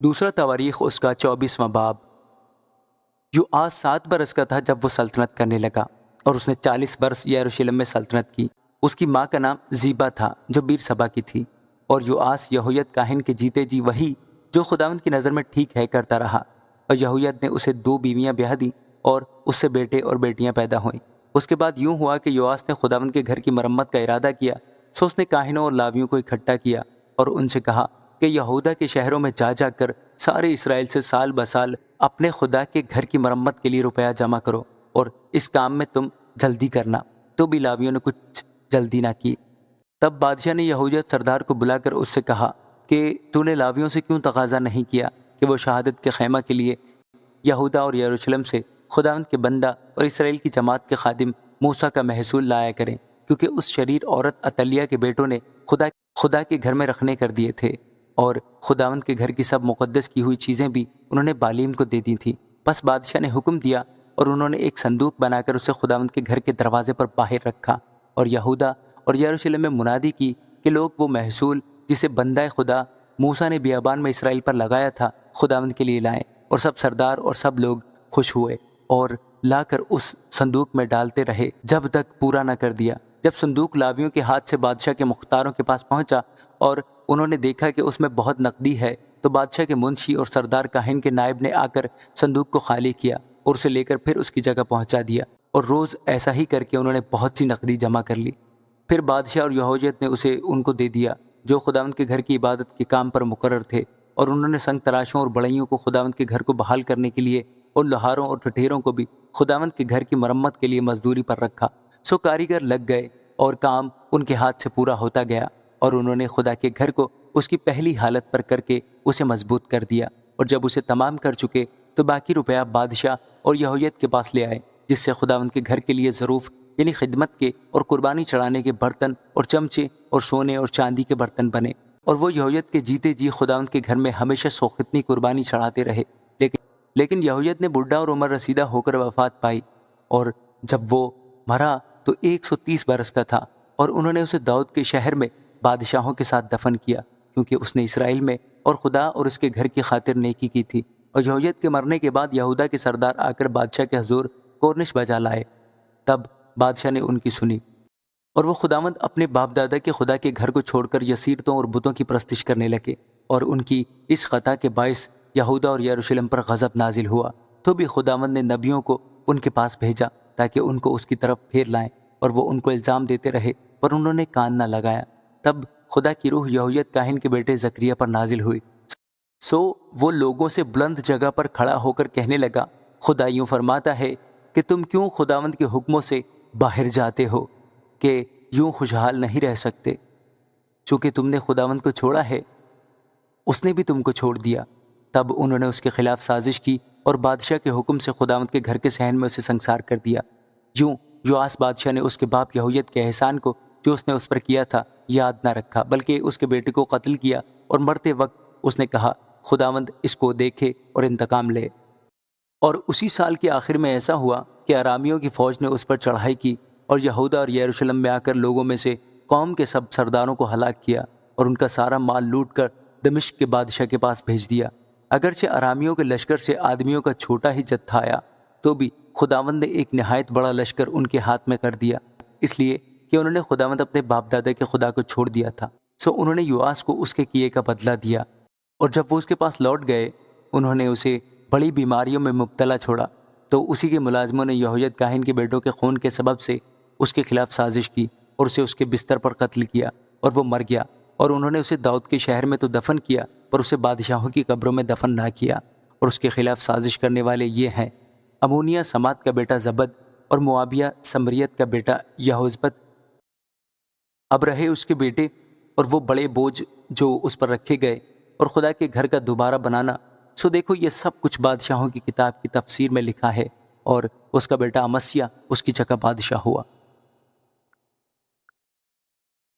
دوسرا تواریخ اس کا 24واں باب۔ یوآس 7 برس کا تھا جب وہ سلطنت کرنے لگا، اور اس نے 40 برس یروشلم میں سلطنت کی۔ اس کی ماں کا نام زیبا تھا جو بیر سبا کی تھی، اور یوآس یہوید کاہن کے جیتے جی وہی جو خداوند کی نظر میں ٹھیک ہے کرتا رہا، اور یہوید نے اسے 2 بیویاں بیاہ دیں اور اس سے بیٹے اور بیٹیاں پیدا ہوئیں۔ اس کے بعد یوں ہوا کہ یوآس نے خداوند کے گھر کی مرمت کا ارادہ کیا، سو اس نے کاہنوں اور لاویوں کو اکٹھا کیا اور ان سے کہا کہ یہودا کے شہروں میں جا جا کر سارے اسرائیل سے سال بسال اپنے خدا کے گھر کی مرمت کے لیے روپیہ جمع کرو، اور اس کام میں تم جلدی کرنا۔ تو بھی لاویوں نے کچھ جلدی نہ کی۔ تب بادشاہ نے یہودیت سردار کو بلا کر اس سے کہا کہ تو نے لاویوں سے کیوں تقاضا نہیں کیا کہ وہ شہادت کے خیمہ کے لیے یہودا اور یروشلم سے خداوند کے بندہ اور اسرائیل کی جماعت کے خادم موسیٰ کا محصول لایا کریں، کیونکہ اس شریر عورت عتلیہ کے بیٹوں نے خدا کے گھر میں رکھنے کر دیے تھے، اور خداوند کے گھر کی سب مقدس کی ہوئی چیزیں بھی انہوں نے بالیم کو دے دی تھیں۔ پس بادشاہ نے حکم دیا اور انہوں نے ایک صندوق بنا کر اسے خداوند کے گھر کے دروازے پر باہر رکھا، اور یہودا اور یروشلم میں منادی کی کہ لوگ وہ محصول جسے بندہ خدا موسیٰ نے بیابان میں اسرائیل پر لگایا تھا خداوند کے لیے لائیں، اور سب سردار اور سب لوگ خوش ہوئے اور لا کر اس صندوق میں ڈالتے رہے جب تک پورا نہ کر دیا۔ جب صندوق لاویوں کے ہاتھ سے بادشاہ کے مختاروں کے پاس پہنچا اور انہوں نے دیکھا کہ اس میں بہت نقدی ہے، تو بادشاہ کے منشی اور سردار کاہن کے نائب نے آ کر صندوق کو خالی کیا اور اسے لے کر پھر اس کی جگہ پہنچا دیا، اور روز ایسا ہی کر کے انہوں نے بہت سی نقدی جمع کر لی۔ پھر بادشاہ اور یہویت نے اسے ان کو دے دیا جو خداوند کے گھر کی عبادت کے کام پر مقرر تھے، اور انہوں نے سنگ تراشوں اور بڑھئیوں کو خداوند کے گھر کو بحال کرنے کے لیے اور لوہاروں اور ٹھٹیروں کو بھی خداوند کے گھر کی مرمت کے لیے مزدوری پر رکھا۔ سو کاریگر لگ گئے اور کام ان کے ہاتھ سے پورا ہوتا گیا، اور انہوں نے خدا کے گھر کو اس کی پہلی حالت پر کر کے اسے مضبوط کر دیا، اور جب اسے تمام کر چکے تو باقی روپیہ بادشاہ اور یہویت کے پاس لے آئے، جس سے خداوند کے گھر کے لیے ظروف یعنی خدمت کے اور قربانی چڑھانے کے برتن اور چمچے اور سونے اور چاندی کے برتن بنے، اور وہ یہویت کے جیتے جی خداوند کے گھر میں ہمیشہ سوختنی قربانی چڑھاتے رہے۔ لیکن یہویت نے بڈھا اور عمر رسیدہ ہو کر وفات پائی، اور جب وہ مرا تو 130 برس کا تھا، اور انہوں نے اسے داؤد کے شہر میں بادشاہوں کے ساتھ دفن کیا، کیونکہ اس نے اسرائیل میں اور خدا اور اس کے گھر کی خاطر نیکی کی تھی۔ اور یہویت کے مرنے کے بعد یہودا کے سردار آ کر بادشاہ کے حضور کورنش بجا لائے۔ تب بادشاہ نے ان کی سنی، اور وہ خداوند اپنے باپ دادا کے خدا کے گھر کو چھوڑ کر یسیرتوں اور بتوں کی پرستش کرنے لگے، اور ان کی اس خطا کے باعث یہودا اور یروشلم پر غضب نازل ہوا۔ تو بھی خداوند نے نبیوں کو ان کے پاس بھیجا تاکہ ان کو اس کی طرف پھیر لائیں، اور وہ ان کو الزام دیتے رہے پر انہوں نے کان نہ لگایا۔ تب خدا کی روح یہویت کاہن کے بیٹے زکریا پر نازل ہوئی، سو وہ لوگوں سے بلند جگہ پر کھڑا ہو کر کہنے لگا، خدا یوں فرماتا ہے کہ تم کیوں خداوند کے حکموں سے باہر جاتے ہو کہ یوں خوشحال نہیں رہ سکتے؟ چونکہ تم نے خداوند کو چھوڑا ہے، اس نے بھی تم کو چھوڑ دیا۔ تب انہوں نے اس کے خلاف سازش کی اور بادشاہ کے حکم سے خداوند کے گھر کے صحن میں اسے سنگسار کر دیا۔ یوں یوآس بادشاہ نے اس کے باپ یہویت کے احسان کو جو اس نے اس پر کیا تھا یاد نہ رکھا، بلکہ اس کے بیٹے کو قتل کیا، اور مرتے وقت اس نے کہا خداوند اس کو دیکھے اور انتقام لے۔ اور اسی سال کے آخر میں ایسا ہوا کہ ارامیوں کی فوج نے اس پر چڑھائی کی اور یہودا اور یروشلم میں آ کر لوگوں میں سے قوم کے سب سرداروں کو ہلاک کیا اور ان کا سارا مال لوٹ کر دمشق کے بادشاہ کے پاس بھیج دیا۔ اگرچہ ارامیوں کے لشکر سے آدمیوں کا چھوٹا ہی جتھا آیا، تو بھی خداوند نے ایک نہایت بڑا لشکر ان کے ہاتھ میں کر دیا، اس لیے کہ انہوں نے خداوند اپنے باپ دادا کے خدا کو چھوڑ دیا تھا۔ سو انہوں نے یوآس کو اس کے کیے کا بدلہ دیا، اور جب وہ اس کے پاس لوٹ گئے انہوں نے اسے بڑی بیماریوں میں مبتلا چھوڑا۔ تو اسی کے ملازموں نے یہویت کاہن کے بیٹوں کے خون کے سبب سے اس کے خلاف سازش کی اور اسے اس کے بستر پر قتل کیا، اور وہ مر گیا، اور انہوں نے اسے داؤد کے شہر میں تو دفن کیا پر اسے بادشاہوں کی قبروں میں دفن نہ کیا۔ اور اس کے خلاف سازش کرنے والے یہ ہیں: امونیہ سمات کا بیٹا زبد، اور موابیہ سمریت کا بیٹا یہوزبت، ابرہے اس کے بیٹے، اور وہ بڑے بوجھ جو اس پر رکھے گئے، اور خدا کے گھر کا دوبارہ بنانا۔ سو دیکھو یہ سب کچھ بادشاہوں کی کتاب کی تفسیر میں لکھا ہے، اور اس کا بیٹا امسیہ اس کی جگہ بادشاہ ہوا۔